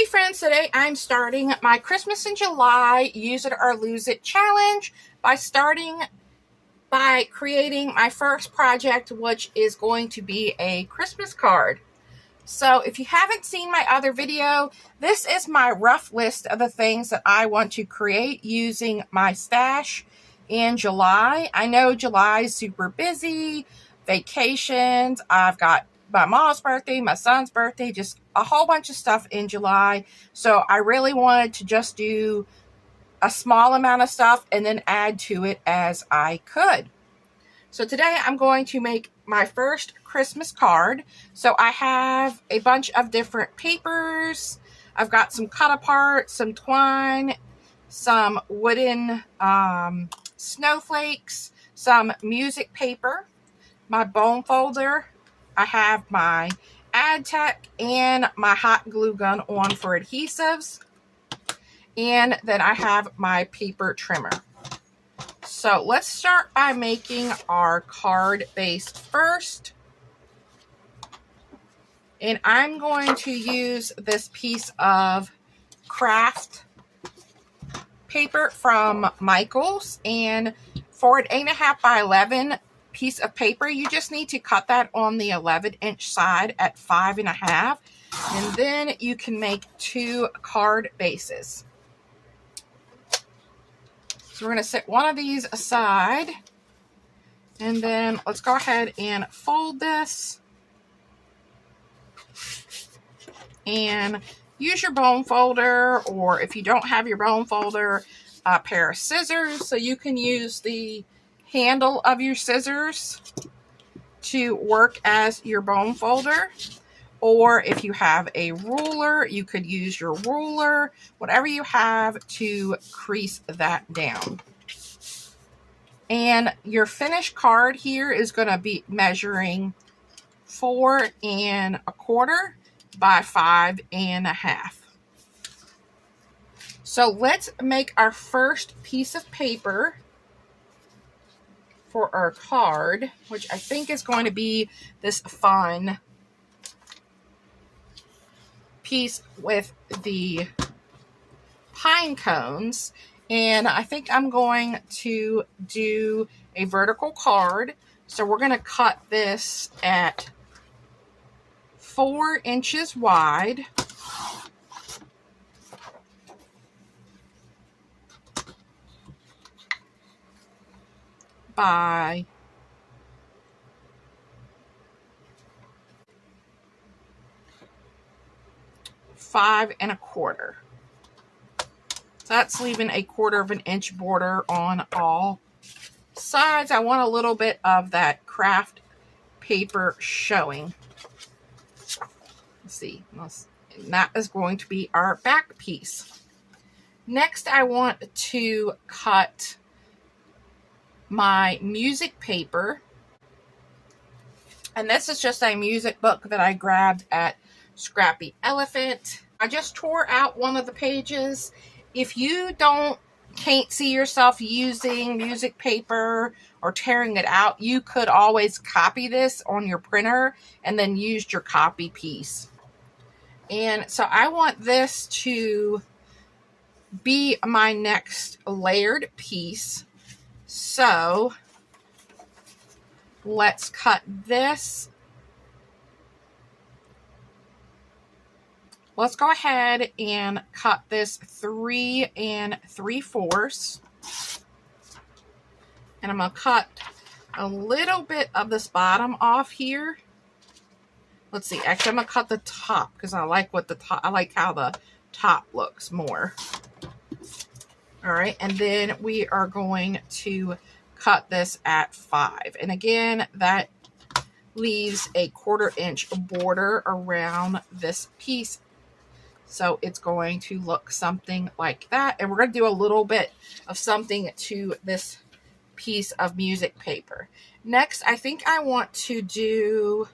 friends, today I'm starting my Christmas in July Use It or Lose It challenge by creating my first project, which is going to be a Christmas card. So if you haven't seen my other video, this is my rough list of the things that I want to create using my stash in July. I know July is super busy, vacations, I've got my mom's birthday, my son's birthday, just a whole bunch of stuff in July. So I really wanted to just do a small amount of stuff and then add to it as I could. So today I'm going to make my first Christmas card. So I have a bunch of different papers. I've got some cut apart, some twine, some wooden snowflakes, some music paper, my bone folder. I have my ad tech and my hot glue gun on for adhesives. And then I have my paper trimmer. So let's start by making our card base first. And I'm going to use this piece of craft paper from Michaels. And for an 8.5 by 11 piece of paper, you just need to cut that on the 11-inch side at 5.5. And then you can make 2 card bases. So we're going to set one of these aside, and then let's go ahead and fold this and use your bone folder, or if you don't have your bone folder, a pair of scissors. So you can use the handle of your scissors to work as your bone folder. Or if you have a ruler, you could use your ruler, whatever you have to crease that down. And your finished card here is going to be measuring 4.25 by 5.5. So let's make our first piece of paper for our card, which I think is going to be this fun piece with the pine cones. And I think I'm going to do a vertical card. So we're going to cut this at 4 inches wide by 5.25. So that's leaving a 1/4 of an inch border on all sides. I want a little bit of that craft paper showing. Let's see. And that is going to be our back piece. Next, I want to cut my music paper. And this is just a music book that I grabbed at Scrappy Elephant. I just tore out one of the pages. If you can't see yourself using music paper or tearing it out, you could always copy this on your printer and then use your copy piece. And so I want this to be my next layered piece. So let's cut this. Let's go ahead and cut this 3 3/4. And I'm going to cut a little bit of this bottom off here. Let's see. Actually, I'm going to cut the top because I like how the top looks more. All right. And then we are going to cut this at 5. And again, that leaves a 1/4 inch border around this piece. So it's going to look something like that. And we're going to do a little bit of something to this piece of music paper. Next, I think I want to do,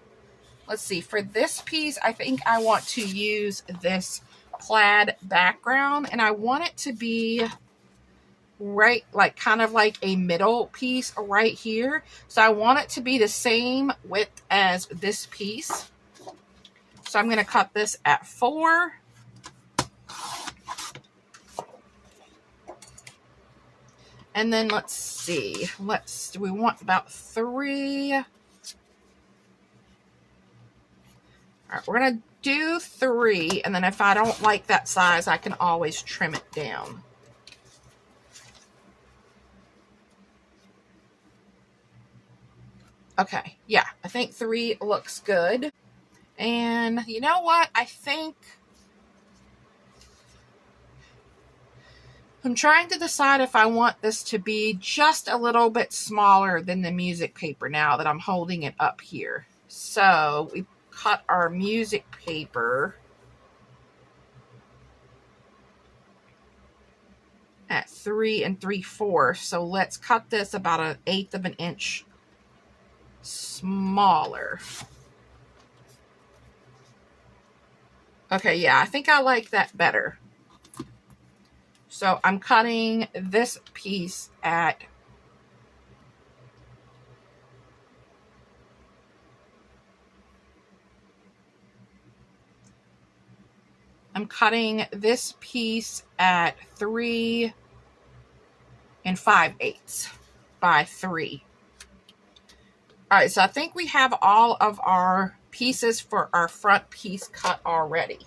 let's see, for this piece, I think I want to use this plaid background. And I want it to be right, like kind of like a middle piece right here. So I want it to be the same width as this piece. So I'm going to cut this at 4. And then let's see. Do we want about 3? All right, we're going to do 3. And then if I don't like that size, I can always trim it down. Okay, yeah, I think 3 looks good. And you know what? I think I'm trying to decide if I want this to be just a little bit smaller than the music paper now that I'm holding it up here. So we cut our music paper at 3 3/4. So let's cut this about 1/8 of an inch smaller. Okay, yeah, I think I like that better. So I'm cutting this piece at 3 5/8 by 3. All right, so I think we have all of our pieces for our front piece cut already.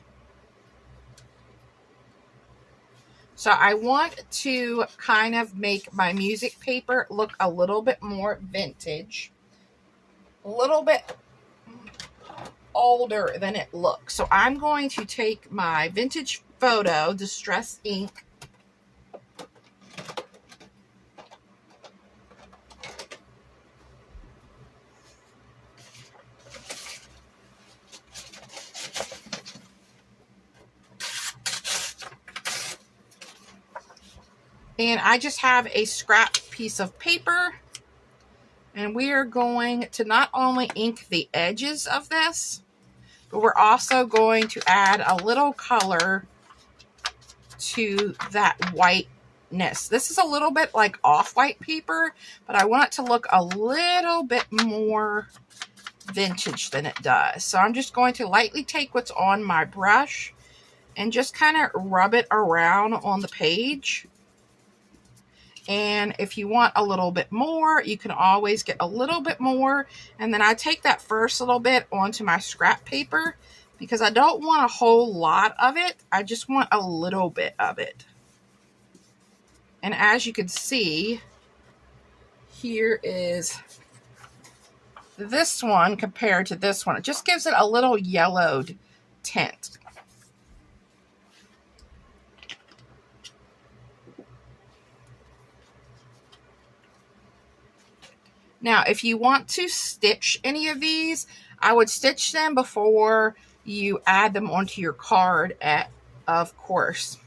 So I want to kind of make my music paper look a little bit more vintage, a little bit older than it looks. So I'm going to take my vintage photo distress ink, and I just have a scrap piece of paper, and we are going to not only ink the edges of this, but we're also going to add a little color to that whiteness. This is a little bit like off-white paper, but I want it to look a little bit more vintage than it does. So I'm just going to lightly take what's on my brush and just kind of rub it around on the page. And if you want a little bit more, you can always get a little bit more. And then I take that first little bit onto my scrap paper because I don't want a whole lot of it. I just want a little bit of it. And as you can see, here is this one compared to this one. It just gives it a little yellowed tint. Now, if you want to stitch any of these, I would stitch them before you add them onto your card, of course.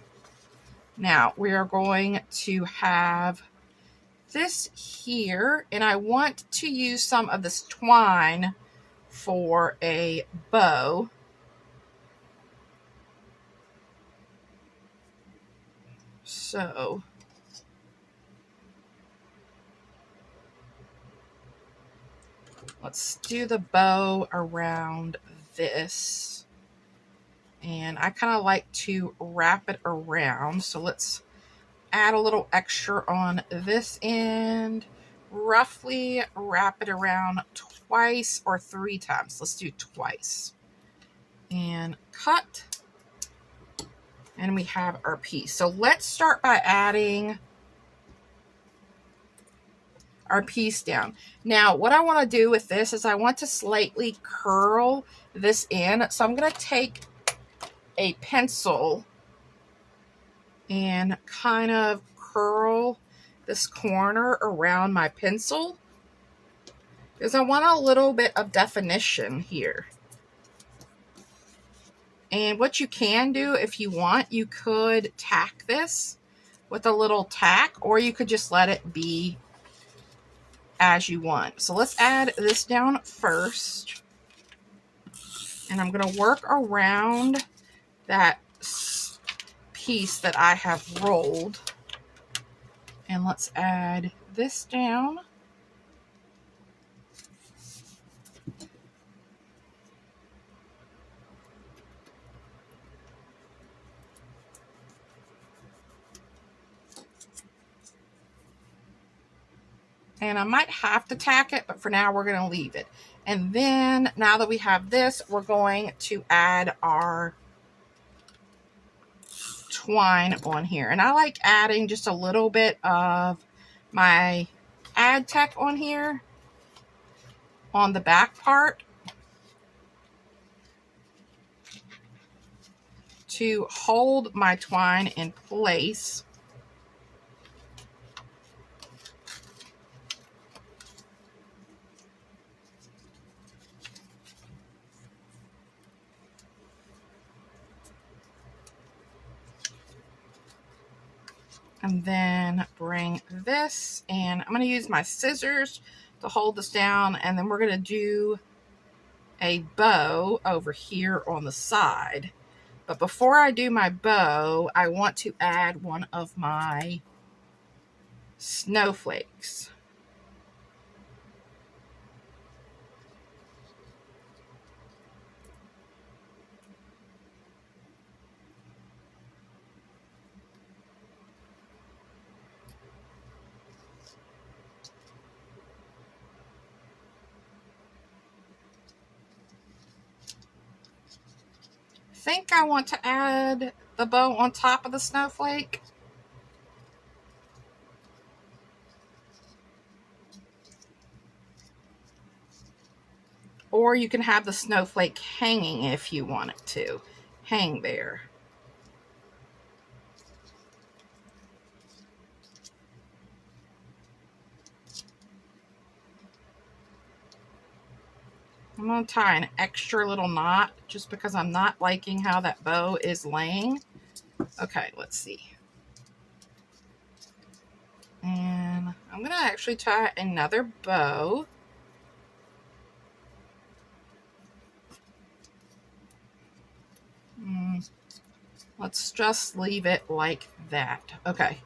Now, we are going to have this here, and I want to use some of this twine for a bow. So let's do the bow around this. And I kind of like to wrap it around. So let's add a little extra on this end. Roughly wrap it around twice or 3 times. Let's do twice. And cut. And we have our piece. So let's start by adding our piece down. Now, what I want to do with this is I want to slightly curl this in. So I'm going to take a pencil and kind of curl this corner around my pencil because I want a little bit of definition here. And what you can do if you want, you could tack this with a little tack, or you could just let it be as you want. So let's add this down first. And I'm going to work around that piece that I have rolled. And let's add this down. And I might have to tack it, but for now we're going to leave it. And then now that we have this, we're going to add our twine on here. And I like adding just a little bit of my ad tech on here on the back part to hold my twine in place. And then bring this, and I'm going to use my scissors to hold this down, and then we're going to do a bow over here on the side. But before I do my bow, I want to add one of my snowflakes. I think I want to add the bow on top of the snowflake. Or you can have the snowflake hanging if you want it to hang there. I'm going to tie an extra little knot just because I'm not liking how that bow is laying. Okay, let's see. And I'm going to actually tie another bow. Let's just leave it like that. Okay,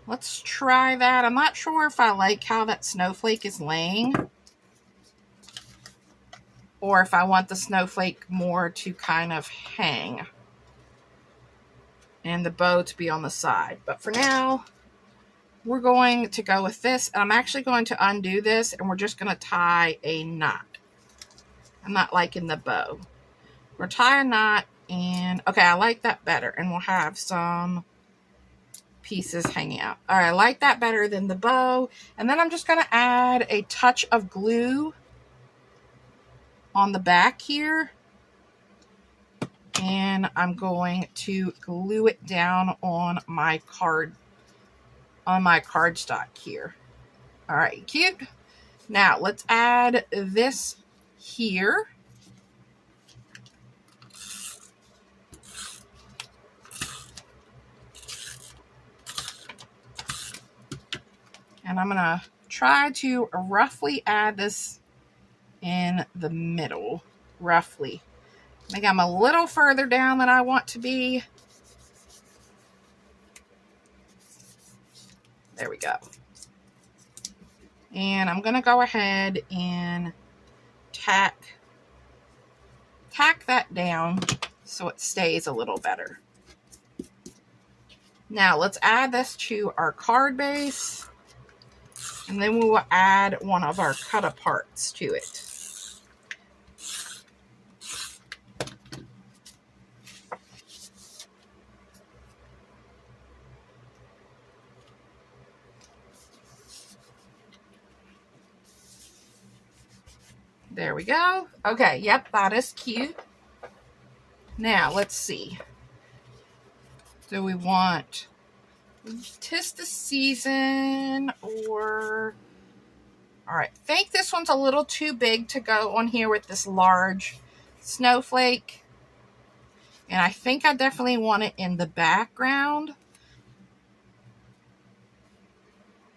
let's try that. I'm not sure if I like how that snowflake is laying, or if I want the snowflake more to kind of hang and the bow to be on the side. But for now, we're going to go with this. And I'm actually going to undo this, and we're just going to tie a knot. I'm not liking the bow. We're tying a knot, and okay, I like that better. And we'll have some pieces hanging out. All right, I like that better than the bow. And then I'm just going to add a touch of glue on the back here, and I'm going to glue it down on my cardstock here. All right, cute. Now let's add this here. And I'm gonna try to roughly add this in the middle, roughly. I think I'm a little further down than I want to be. There we go. And I'm going to go ahead and tack that down so it stays a little better. Now let's add this to our card base, and then we will add one of our cut aparts to it. There we go. Okay, yep, that is cute. Now, let's see. Do we want 'Tis the Season or... Alright, I think this one's a little too big to go on here with this large snowflake. And I think I definitely want it in the background.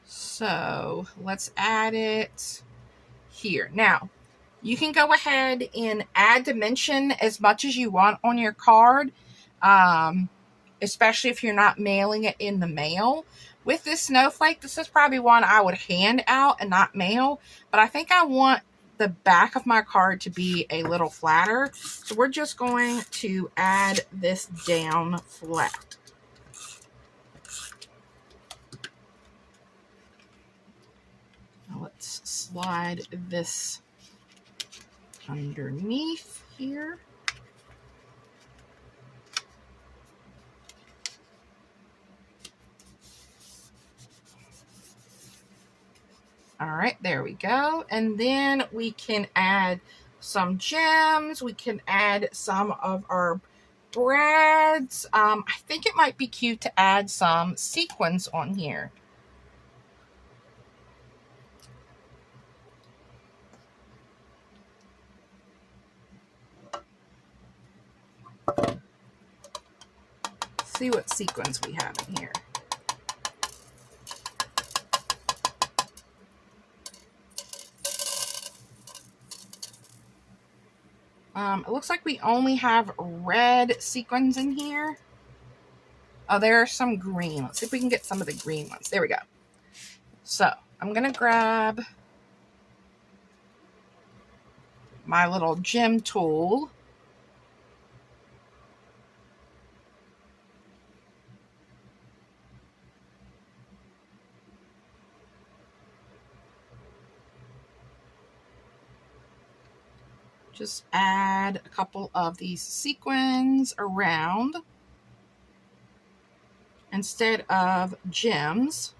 So, let's add it here. Now, you can go ahead and add dimension as much as you want on your card, especially if you're not mailing it in the mail. With this snowflake, this is probably one I would hand out and not mail, but I think I want the back of my card to be a little flatter. So we're just going to add this down flat. slide this underneath here. All right, there we go. And then we can add some gems. We can add some of our brads. I think it might be cute to add some sequins on here. See what sequins we have in here. It looks like we only have red sequins in here. Oh, there are some green. Let's see if we can get some of the green ones. There we go. So I'm going to grab my little gem tool. Just add a couple of these sequins around instead of gems.